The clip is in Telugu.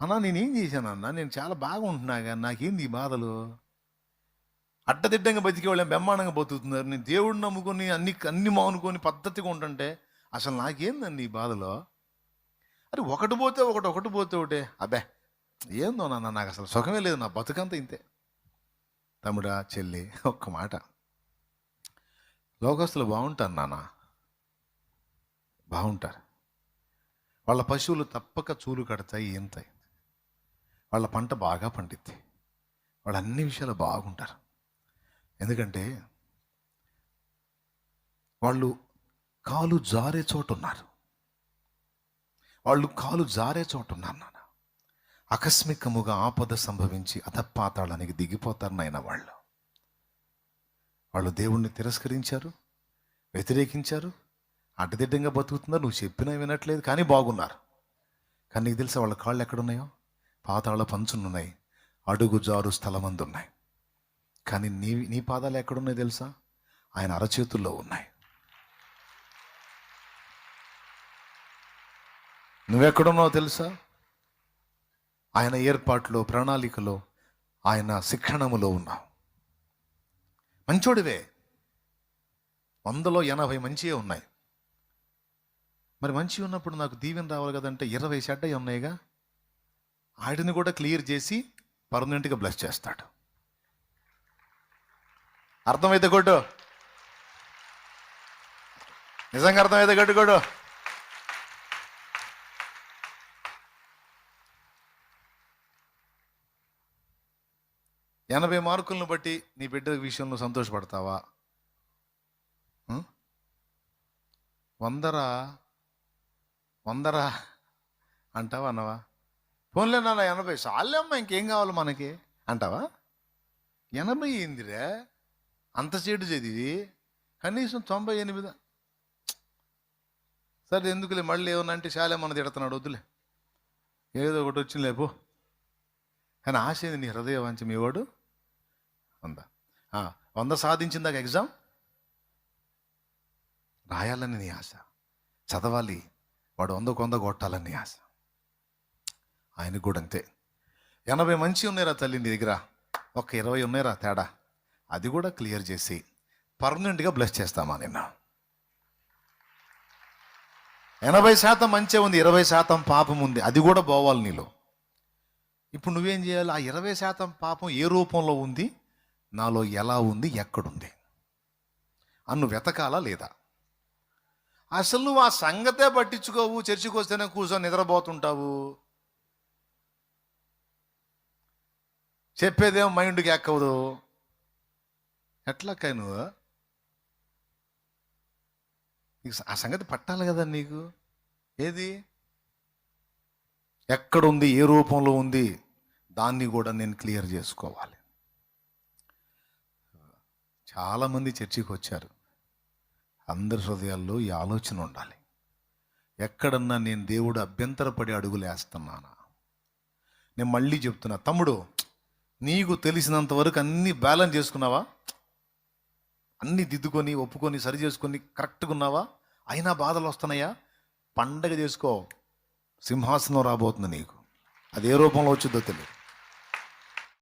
అన్నా నేనేం చేశానన్నా, నేను చాలా బాగుంటున్నా కానీ నాకేంది ఈ బాధలు? అడ్డదిడ్డంగా బతికే వాళ్ళని బ్రహ్మాండంగా బతుకుతున్నారు. నేను దేవుడిని నమ్ముకొని అన్ని మానుకొని పద్ధతిగా ఉంటుంటే అసలు నాకేందండి ఈ బాధలో? అరే ఒకటి పోతే ఒకటే అబ్బే ఏందో నాన్న, నాకు అసలు సుఖమే లేదు, నా బతుకంతా ఇంతే. తమ్ముడా చెల్లి, ఒక్క మాట, లోకస్తులు బాగుంటారు నాన్న, బాగుంటారు. వాళ్ళ పశువులు తప్పక చూలు కడతాయి, ఏంతాయి, వాళ్ళ పంట బాగా పండిద్ది, వాళ్ళు అన్ని విషయాలు బాగుంటారు. ఎందుకంటే వాళ్ళు కాలు జారే చోటు ఉన్నారు, నాన్న. ఆకస్మికముగా ఆపద సంభవించి అధపాతాళానికి దిగిపోతారు నాయన. వాళ్ళు దేవుణ్ణి తిరస్కరించారు, వ్యతిరేకించారు, అడ్డదిడ్డంగా బతుకుతున్నారు. నువ్వు చెప్పినా వినట్లేదు, కానీ బాగున్నారు. కానీ నీకు తెలుసా వాళ్ళ కాళ్ళు ఎక్కడున్నాయో? పాతాళ పంచునున్నాయి, అడుగు జారు స్థలమందున్నాయి. కానీ నీ పాదాలు ఎక్కడున్నాయి తెలుసా? ఆయన అరచేతుల్లో ఉన్నాయి. నువ్వెక్కడున్నావు తెలుసా? ఆయన ఏర్పాట్లో, ప్రణాళికలో, ఆయన శిక్షణములో ఉన్నావు. మంచోడివే, 100లో 80 మంచివే ఉన్నాయి. మరి మంచి ఉన్నప్పుడు నాకు దీవెన రావాలి కదంటే 20 చెడ్డవి ఉన్నాయిగా. వాటిని కూడా క్లియర్ చేసి పర్మనెంట్గా బ్లెస్ చేస్తాడు. అర్థమైతే కొట్టు, నిజంగా అర్థమైతే కొట్టు. ఎనభై మార్కులను బట్టి నీ బిడ్డ విషయంలో సంతోషపడతావా? 100రా అంటావా? అన్నవా? పోన్లే నాన్న 80 చాలే అమ్మా, ఇంకేం కావాలి మనకి అంటావా? 80 ఏందిరే అంత చెడు చదివి? కనీసం 98. సరే ఎందుకులే, మళ్ళీ ఏమన్నా అంటే చాలే మన తిడుతున్నాడు, వద్దులే, ఏదో ఒకటి వచ్చింది లేపో. కానీ ఆశ ఏంది నీ హృదయ వాంఛ? మీ వాడు 100 సాధించిందాక ఎగ్జామ్ రాయాలని నీ ఆశ, చదవాలి, వాడు 100 కొట్టాలని ఆశ. ఆయనకు కూడా అంతే. 80 మంచి ఉన్నాయిరా తల్లి నీ దగ్గర, ఒక 20 ఉన్నాయిరా తేడా, అది కూడా క్లియర్ చేసి పర్మనెంట్గా బ్లెస్ చేస్తామా నిన్న. 80% మంచి ఉంది, 20% పాపం ఉంది, అది కూడా పోవాలి నీలో. ఇప్పుడు నువ్వేం చేయాలి? ఆ 20% పాపం ఏ రూపంలో ఉంది, నాలో ఎలా ఉంది, ఎక్కడుంది అన్ను వెతకాలా లేదా? అసలు నువ్వు ఆ సంగతే పట్టించుకోవు, చర్చికి వస్తేనే కూర్చొని నిద్రపోతుంటావు, చెప్పేదేమో మైండ్కి ఎక్కవదు. ఎట్లక్కాయ నువ్వు? ఆ సంగతి పట్టాలి కదా నీకు. ఏది ఎక్కడుంది, ఏ రూపంలో ఉంది, దాన్ని కూడా నేను క్లియర్ చేసుకోవాలి. చాలామంది చర్చికి వచ్చారు, అందరి హృదయాల్లో ఈ ఆలోచన ఉండాలి. ఎక్కడన్నా నేను దేవుడు అభ్యంతరపడి అడుగులు వేస్తున్నానా? నేను మళ్ళీ చెప్తున్నా, తమ్ముడు, నీకు తెలిసినంత వరకు అన్నీ బ్యాలెన్స్ చేసుకున్నావా? అన్నీ దిద్దుకొని, ఒప్పుకొని, సరి చేసుకొని కరెక్ట్గా ఉన్నావా? అయినా బాధలు వస్తున్నాయా? పండగ చేసుకో, సింహాసనం రాబోతుంది నీకు. అది ఏ రూపంలో వచ్చిందో తెలియదు.